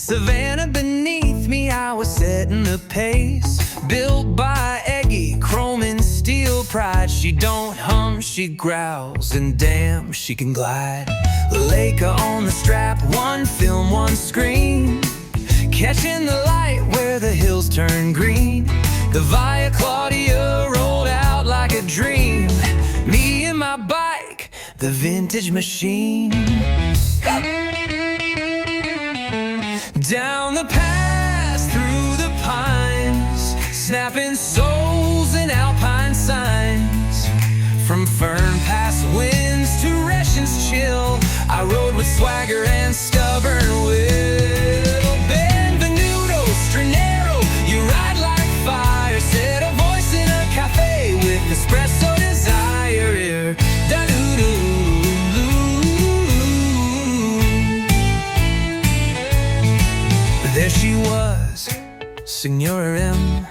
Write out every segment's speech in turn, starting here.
Savanna beneath me, I was setting the pace. Built by Eggy, chrome and steel pride. She don't hum, she growls, and damn, she can glide. Leica on the strap, one film, one screen, catching the light where the hills turn green. The Via Claudia rolled out like a dream. Me and my bike, the vintage machine. Down the pass, through the pines, snapping souls and Alpine signs. From fern past winds to rations chill, I rode with swagger and stubborn will. Benvenuto, Stranero, you ride like fire. Set a voice in a cafe with espresso desire. There she was, Signora M.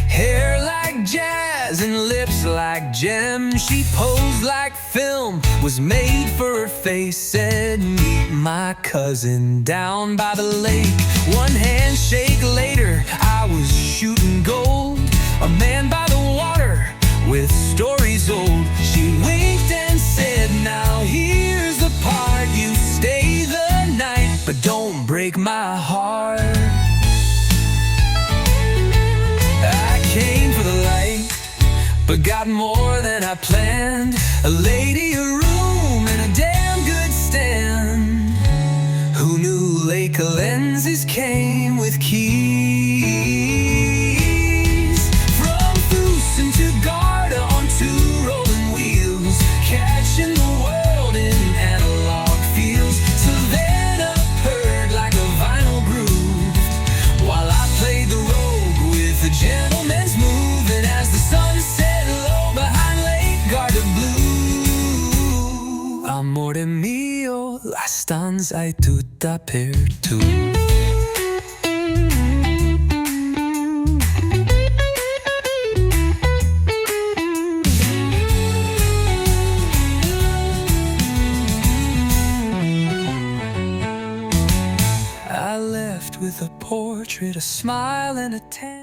Hair like jazz and lips like gems. She posed like film was made for her face. Said, meet my cousin down by the lake. One handshake later, I was shooting gold. A man by the water with stories old. She winked and said, now here's the part. You stay the night, but don't break my heart. I came for the light, but got more than I planned. A lady, a room, and a damn good stand. Who knew Leica lenses came with keys? From Ruffian to Garda on two rolling wheels, catching the world in analog fields. Savanna purred like a vinyl groove, while I played the rogue with a gentleman's move. And as the sun set low behind Lake Garda blue, amore mio, la stanza è tutta per tu. I left with a portrait, a smile, and a tan.